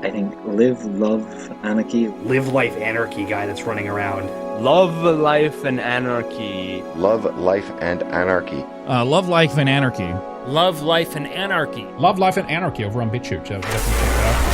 I think live, love, anarchy. Live life anarchy guy that's running around. Love, life, and anarchy. Love, life, and anarchy. Love, life, and anarchy. Love, life, and anarchy. Love, life, and anarchy over on BitChute. So definitely check that out.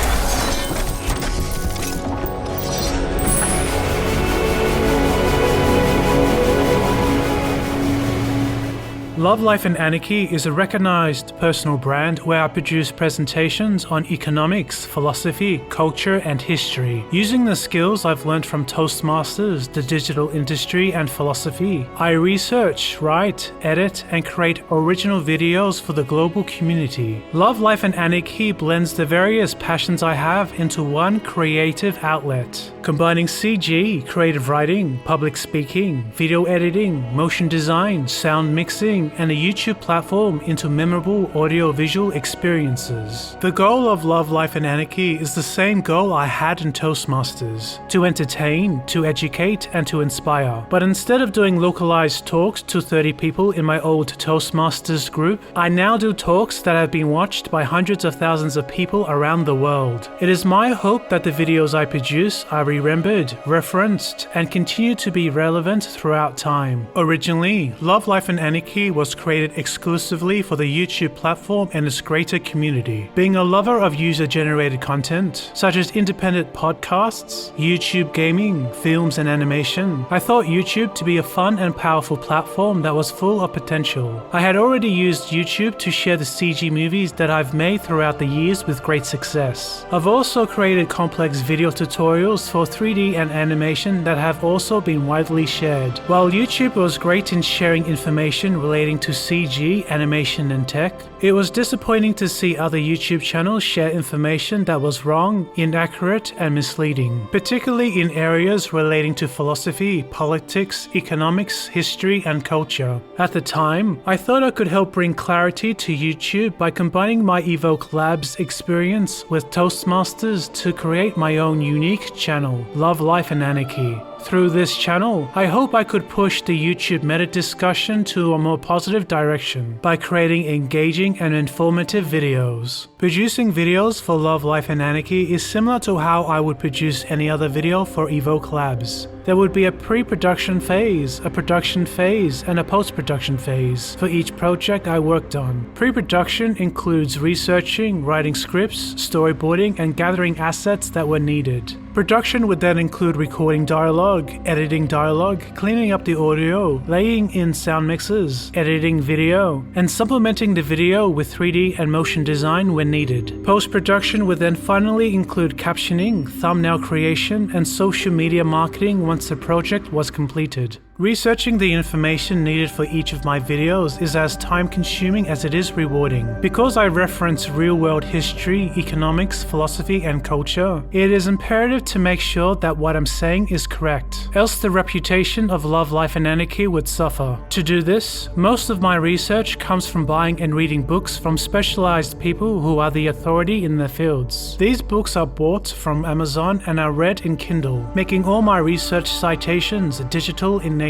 Love, Life and Anarchy is a recognized personal brand where I produce presentations on economics, philosophy, culture, and history. Using the skills I've learned from Toastmasters, the digital industry, and philosophy, I research, write, edit, and create original videos for the global community. Love, Life and Anarchy blends the various passions I have into one creative outlet, combining CG, creative writing, public speaking, video editing, motion design, sound mixing, and a YouTube platform into memorable audio-visual experiences. The goal of Love, Life and Anarchy is the same goal I had in Toastmasters: to entertain, to educate, and to inspire. But instead of doing localized talks to 30 people in my old Toastmasters group, I now do talks that have been watched by hundreds of thousands of people around the world. It is my hope that the videos I produce are remembered, referenced, and continue to be relevant throughout time. Originally, Love, Life and Anarchy was created exclusively for the YouTube platform and its greater community. Being a lover of user-generated content, such as independent podcasts, YouTube gaming, films and animation, I thought YouTube to be a fun and powerful platform that was full of potential. I had already used YouTube to share the CG movies that I've made throughout the years with great success. I've also created complex video tutorials for 3D and animation that have also been widely shared. While YouTube was great in sharing information relating to CG, animation and tech, it was disappointing to see other YouTube channels share information that was wrong, inaccurate and misleading, particularly in areas relating to philosophy, politics, economics, history and culture. At the time, I thought I could help bring clarity to YouTube by combining my Evoke Labs experience with Toastmasters to create my own unique channel, Love, Life and Anarchy. Through this channel, I hope I could push the YouTube meta discussion to a more positive direction by creating engaging and informative videos. Producing videos for Love, Life and Anarchy is similar to how I would produce any other video for Evoke Labs. There would be a pre-production phase, a production phase, and a post-production phase for each project I worked on. Pre-production includes researching, writing scripts, storyboarding, and gathering assets that were needed. Production would then include recording dialogue, editing dialogue, cleaning up the audio, laying in sound mixes, editing video, and supplementing the video with 3D and motion design when needed. Post-production would then finally include captioning, thumbnail creation, and social media marketing once the project was completed. Researching the information needed for each of my videos is as time-consuming as it is rewarding. Because I reference real-world history, economics, philosophy, and culture, it is imperative to make sure that what I'm saying is correct, else the reputation of Love, Life and Anarchy would suffer. To do this, most of my research comes from buying and reading books from specialized people who are the authority in their fields. These books are bought from Amazon and are read in Kindle, making all my research citations digital in nature.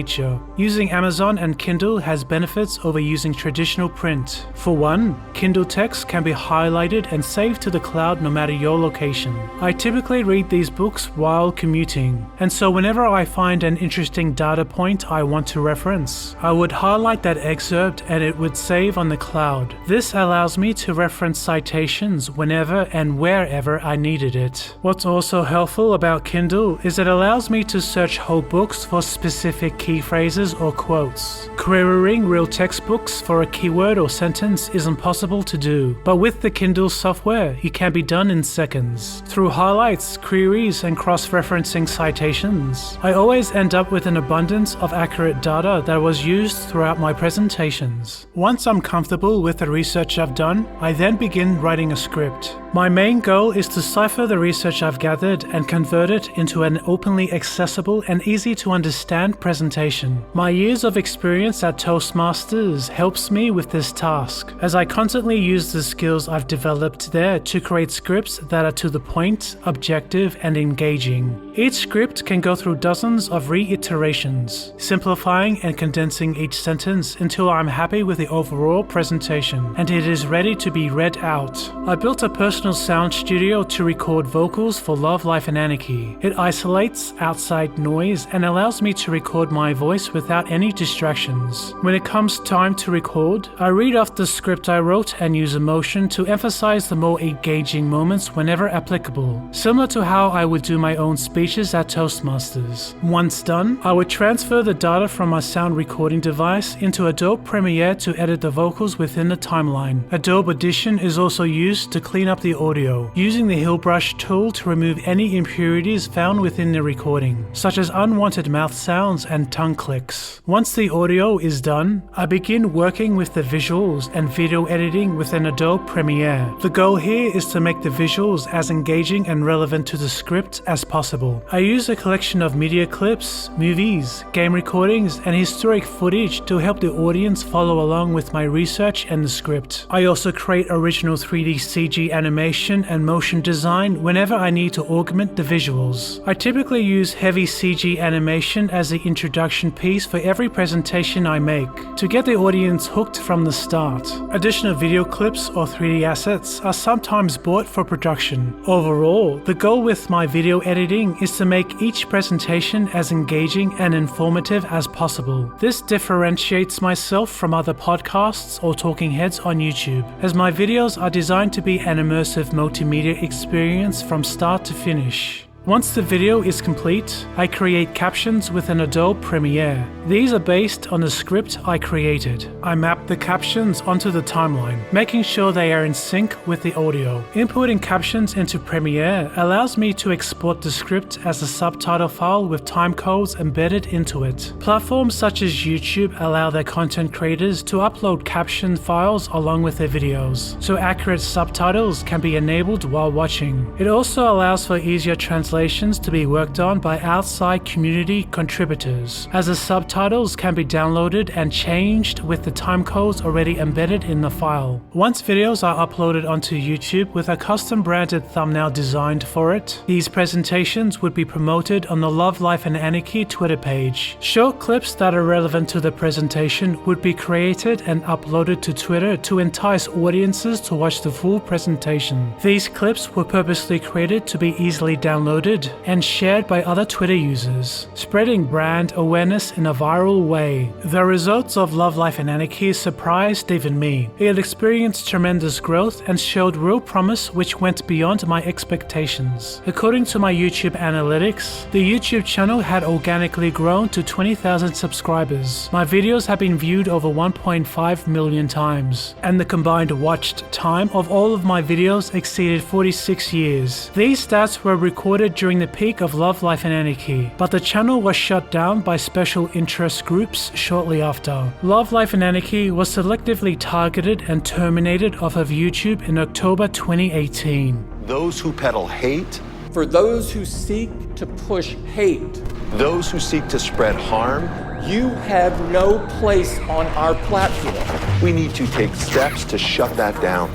Using Amazon and Kindle has benefits over using traditional print. For one, Kindle text can be highlighted and saved to the cloud no matter your location. I typically read these books while commuting, and so whenever I find an interesting data point I want to reference, I would highlight that excerpt and it would save on the cloud. This allows me to reference citations whenever and wherever I needed it. What's also helpful about Kindle is it allows me to search whole books for specific key phrases or quotes. Querying real textbooks for a keyword or sentence is impossible to do, but with the Kindle software, it can be done in seconds. Through highlights, queries, and cross-referencing citations, I always end up with an abundance of accurate data that was used throughout my presentations. Once I'm comfortable with the research I've done, I then begin writing a script. My main goal is to cipher the research I've gathered and convert it into an openly accessible and easy to understand presentation. My years of experience at Toastmasters helps me with this task, as I constantly use the skills I've developed there to create scripts that are to the point, objective, and engaging. Each script can go through dozens of reiterations, simplifying and condensing each sentence until I'm happy with the overall presentation and it is ready to be read out. I built a personal personal sound studio to record vocals for Love, Life and Anarchy. It isolates outside noise and allows me to record my voice without any distractions. When it comes time to record, I read off the script I wrote and use emotion to emphasize the more engaging moments whenever applicable, similar to how I would do my own speeches at Toastmasters. Once done, I would transfer the data from my sound recording device into Adobe Premiere to edit the vocals within the timeline. Adobe Audition is also used to clean up the audio, using the Hill Brush tool to remove any impurities found within the recording, such as unwanted mouth sounds and tongue clicks. Once the audio is done, I begin working with the visuals and video editing within Adobe Premiere. The goal here is to make the visuals as engaging and relevant to the script as possible. I use a collection of media clips, movies, game recordings, and historic footage to help the audience follow along with my research and the script. I also create original 3D CG animation and motion design whenever I need to augment the visuals. I typically use heavy CG animation as the introduction piece for every presentation I make, to get the audience hooked from the start. Additional video clips or 3D assets are sometimes bought for production. Overall, the goal with my video editing is to make each presentation as engaging and informative as possible. This differentiates myself from other podcasts or talking heads on YouTube, as my videos are designed to be an immersive multimedia experience from start to finish. Once the video is complete, I create captions within Adobe Premiere. These are based on the script I created. I map the captions onto the timeline, making sure they are in sync with the audio. Inputting captions into Premiere allows me to export the script as a subtitle file with timecodes embedded into it. Platforms such as YouTube allow their content creators to upload caption files along with their videos, so accurate subtitles can be enabled while watching. It also allows for easier translations to be worked on by outside community contributors, as the subtitles can be downloaded and changed with the timecodes already embedded in the file. Once videos are uploaded onto YouTube with a custom branded thumbnail designed for it, these presentations would be promoted on the Love, Life and Anarchy Twitter page. Short clips that are relevant to the presentation would be created and uploaded to Twitter to entice audiences to watch the full presentation. These clips were purposely created to be easily downloaded and shared by other Twitter users, spreading brand awareness in a viral way. The results of Love, Life and Anarchy surprised even me. It experienced tremendous growth and showed real promise which went beyond my expectations. According to my YouTube analytics, the YouTube channel had organically grown to 20,000 subscribers. My videos have been viewed over 1.5 million times, and the combined watched time of all of my videos exceeded 46 years. These stats were recorded during the peak of Love, Life and Anarchy, but the channel was shut down by special interest groups shortly after. Love, Life and Anarchy was selectively targeted and terminated off of YouTube in October 2018. Those who peddle hate, for those who seek to push hate, those who seek to spread harm, you have no place on our platform. we need to take steps to shut that down.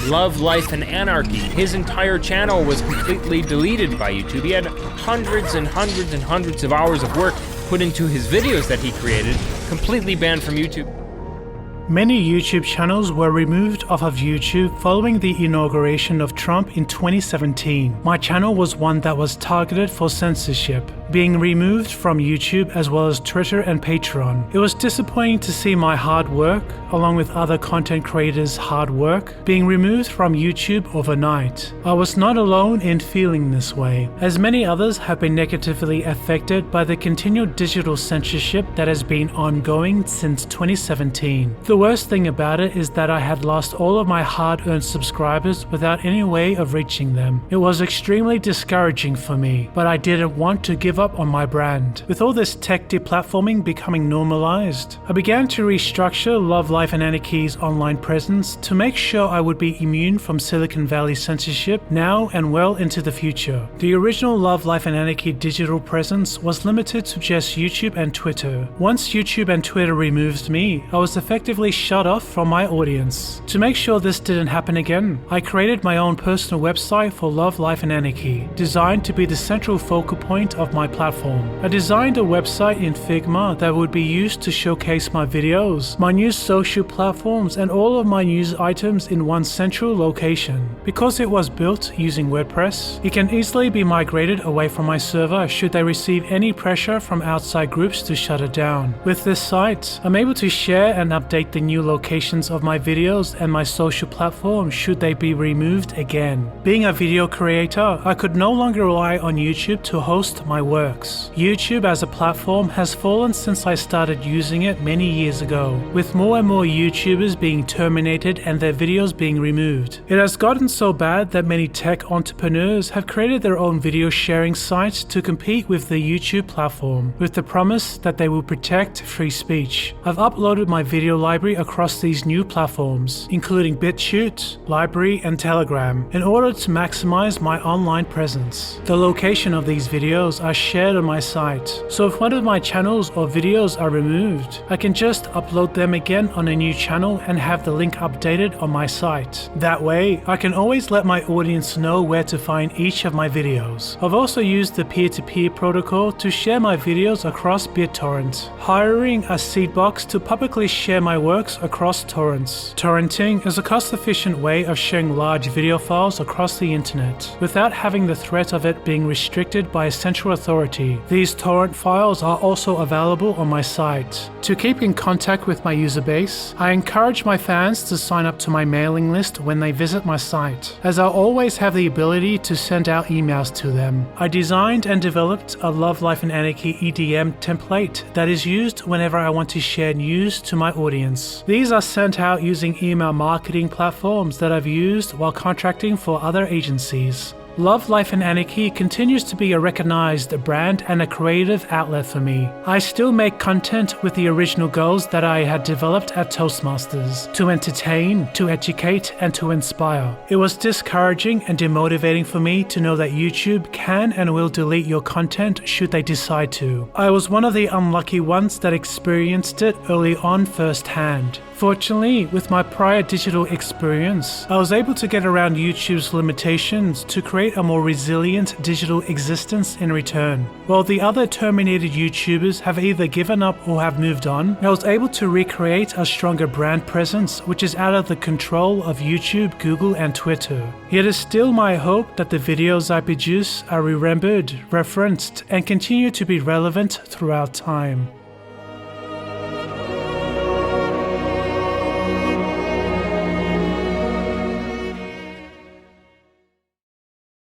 Love, Life, and Anarchy. His entire channel was completely deleted by YouTube. He had hundreds and hundreds and hundreds of hours of work put into his videos that he created, completely banned from YouTube. Many YouTube channels were removed off of YouTube following the inauguration of Trump in 2017. My channel was one that was targeted for censorship, being removed from YouTube as well as Twitter and Patreon. It was disappointing to see my hard work, along with other content creators' hard work, being removed from YouTube overnight. I was not alone in feeling this way, as many others have been negatively affected by the continued digital censorship that has been ongoing since 2017. The worst thing about it is that I had lost all of my hard-earned subscribers without any way of reaching them. It was extremely discouraging for me, but I didn't want to give up on my brand. With all this tech deplatforming becoming normalized, I began to restructure Love, Life and Anarchy's online presence to make sure I would be immune from Silicon Valley censorship now and well into the future. The original Love, Life and Anarchy digital presence was limited to just YouTube and Twitter. Once YouTube and Twitter removed me, I was effectively shut off from my audience. To make sure this didn't happen again, I created my own personal website for Love, Life and Anarchy, designed to be the central focal point of my platform. I designed a website in Figma that would be used to showcase my videos, my news social platforms, and all of my news items in one central location. Because it was built using WordPress, it can easily be migrated away from my server should they receive any pressure from outside groups to shut it down. With this site, I'm able to share and update the new locations of my videos and my social platforms should they be removed again. Being a video creator, I could no longer rely on YouTube to host my works. YouTube as a platform has fallen since I started using it many years ago, with more and more YouTubers being terminated and their videos being removed. It has gotten so bad that many tech entrepreneurs have created their own video sharing sites to compete with the YouTube platform, with the promise that they will protect free speech. I've uploaded my video library across these new platforms, including BitChute, Library, and Telegram, in order to maximize my online presence. The location of these videos are shared on my site, so if one of my channels or videos are removed, I can just upload them again on a new channel and have the link updated on my site. That way, I can always let my audience know where to find each of my videos. I've also used the peer-to-peer protocol to share my videos across BitTorrent, hiring a seed box to publicly share my works across torrents. Torrenting is a cost-efficient way of sharing large video files across the internet, without having the threat of it being restricted by a central authority. These torrent files are also available on my site. To keep in contact with my user base, I encourage my fans to sign up to my mailing list when they visit my site, as I'll always have the ability to send out emails to them. I designed and developed a Love, Life and Anarchy EDM template that is used whenever I want to share news to my audience. These are sent out using email marketing platforms that I've used while contracting for other agencies. Love, Life and Anarchy continues to be a recognized brand and a creative outlet for me. I still make content with the original goals that I had developed at Toastmasters: to entertain, to educate, and to inspire. It was discouraging and demotivating for me to know that YouTube can and will delete your content should they decide to. I was one of the unlucky ones that experienced it early on firsthand. Fortunately, with my prior digital experience, I was able to get around YouTube's limitations to create a more resilient digital existence in return. While the other terminated YouTubers have either given up or have moved on, I was able to recreate a stronger brand presence which is out of the control of YouTube, Google, and Twitter. It is still my hope that the videos I produce are remembered, referenced, and continue to be relevant throughout time.